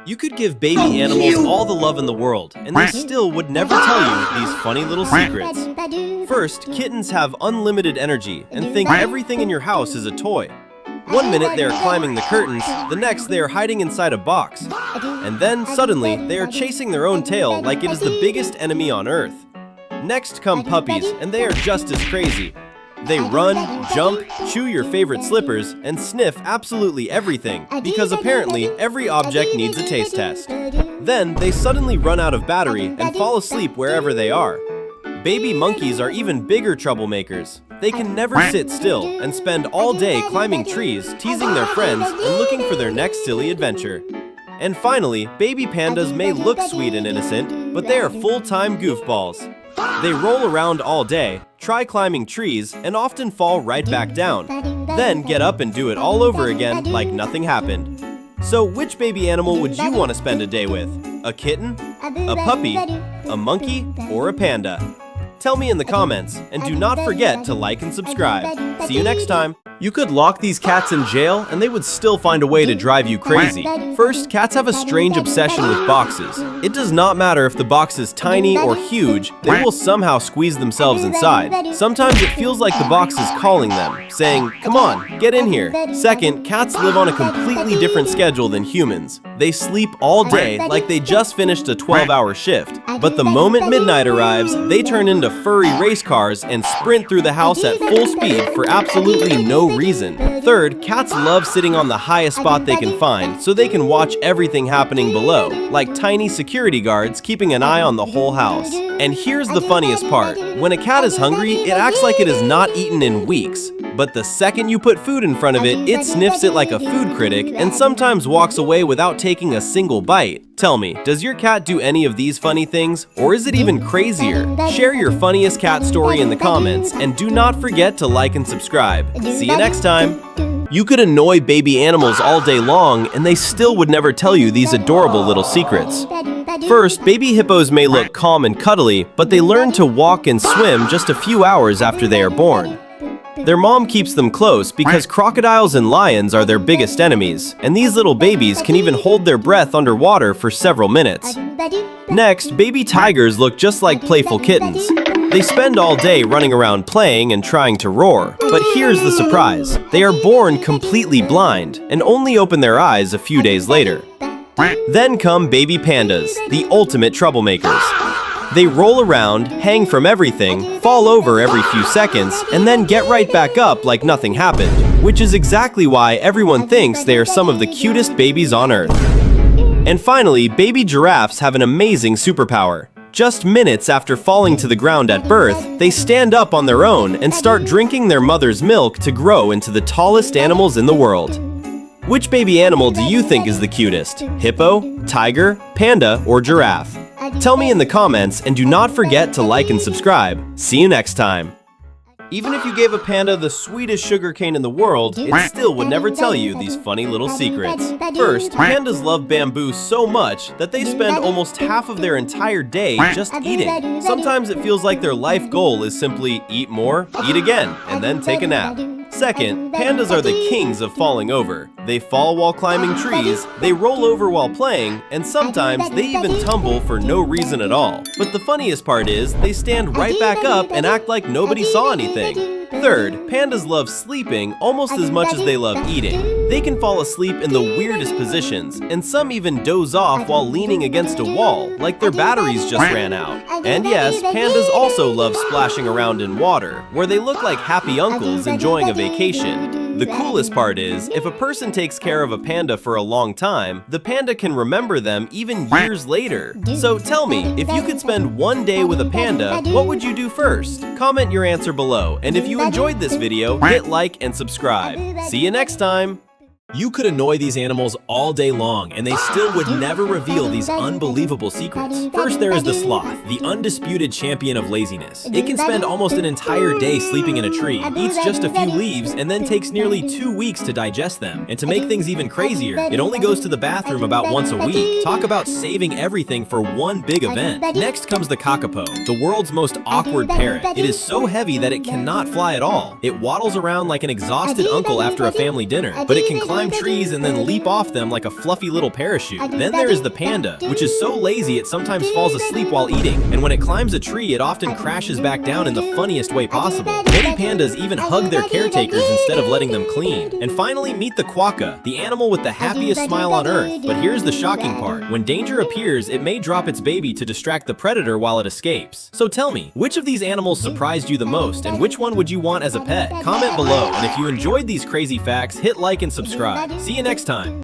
You could give baby animals all the love in the world, and they still would never tell you these funny little secrets. First, kittens have unlimited energy and think everything in your house is a toy. One minute they are climbing the curtains, the next they are hiding inside a box. And then, suddenly, they are chasing their own tail like it is the biggest enemy on Earth. Next come puppies, and they are just as crazy. They run, jump, chew your favorite slippers, and sniff absolutely everything, because apparently every object needs a taste test. Then they suddenly run out of battery and fall asleep wherever they are. Baby monkeys are even bigger troublemakers. They can never sit still and spend all day climbing trees, teasing their friends, and looking for their next silly adventure. And finally, baby pandas may look sweet and innocent, but they are full-time goofballs. They roll around all day, try climbing trees, and often fall right back down. Then get up and do it all over again like nothing happened. So which baby animal would you want to spend a day with? A kitten, a puppy, a monkey, or a panda? Tell me in the comments, and do not forget to like and subscribe. See you next time! You could lock these cats in jail and they would still find a way to drive you crazy. First, cats have a strange obsession with boxes. It does not matter if the box is tiny or huge, they will somehow squeeze themselves inside. Sometimes it feels like the box is calling them, saying, "Come on, get in here." Second, cats live on a completely different schedule than humans. They sleep all day like they just finished a 12-hour shift. But the moment midnight arrives, they turn into furry race cars and sprint through the house at full speed for absolutely no reason. Third, cats love sitting on the highest spot they can find so they can watch everything happening below, like tiny security guards keeping an eye on the whole house. And here's the funniest part. When a cat is hungry, it acts like it has not eaten in weeks. But the second you put food in front of it, it sniffs it like a food critic and sometimes walks away without taking a single bite. Tell me, does your cat do any of these funny things, or is it even crazier? Share your funniest cat story in the comments, and do not forget to like and subscribe. See you next time! You could annoy baby animals all day long, and they still would never tell you these adorable little secrets. First, baby hippos may look calm and cuddly, but they learn to walk and swim just a few hours after they are born. Their mom keeps them close because crocodiles and lions are their biggest enemies, and these little babies can even hold their breath underwater for several minutes. Next, baby tigers look just like playful kittens. They spend all day running around playing and trying to roar. But here's the surprise. They are born completely blind and only open their eyes a few days later. Then come baby pandas, the ultimate troublemakers. They roll around, hang from everything, fall over every few seconds, and then get right back up like nothing happened, which is exactly why everyone thinks they are some of the cutest babies on Earth. And finally, baby giraffes have an amazing superpower. Just minutes after falling to the ground at birth, they stand up on their own and start drinking their mother's milk to grow into the tallest animals in the world. Which baby animal do you think is the cutest? Hippo, tiger, panda, or giraffe? Tell me in the comments, and do not forget to like and subscribe. See you next time! Even if you gave a panda the sweetest sugarcane in the world, it still would never tell you these funny little secrets. First, pandas love bamboo so much that they spend almost half of their entire day just eating. Sometimes it feels like their life goal is simply eat more, eat again, and then take a nap. Second, pandas are the kings of falling over. They fall while climbing trees, they roll over while playing, and sometimes they even tumble for no reason at all. But the funniest part is, they stand right back up and act like nobody saw anything. Third, pandas love sleeping almost as much as they love eating. They can fall asleep in the weirdest positions, and some even doze off while leaning against a wall, like their batteries just ran out. And yes, pandas also love splashing around in water, where they look like happy uncles enjoying a vacation. The coolest part is, if a person takes care of a panda for a long time, the panda can remember them even years later. So tell me, if you could spend one day with a panda, what would you do first? Comment your answer below, and if you enjoyed this video, hit like and subscribe. See you next time! You could annoy these animals all day long, and they still would never reveal these unbelievable secrets. First, there is the sloth, the undisputed champion of laziness. It can spend almost an entire day sleeping in a tree, eats just a few leaves, and then takes nearly 2 weeks to digest them. And to make things even crazier, it only goes to the bathroom about once a week. Talk about saving everything for one big event. Next comes the kakapo, the world's most awkward parrot. It is so heavy that it cannot fly at all. It waddles around like an exhausted uncle after a family dinner, but it can climb climb trees and then leap off them like a fluffy little parachute. Then there is the panda, which is so lazy it sometimes falls asleep while eating, and when it climbs a tree, it often crashes back down in the funniest way possible. Many pandas even hug their caretakers instead of letting them clean. And finally, meet the quokka, the animal with the happiest smile on earth. But here's the shocking part. When danger appears, it may drop its baby to distract the predator while it escapes. So tell me, which of these animals surprised you the most, and which one would you want as a pet? Comment below, and if you enjoyed these crazy facts, hit like and subscribe. See you next time.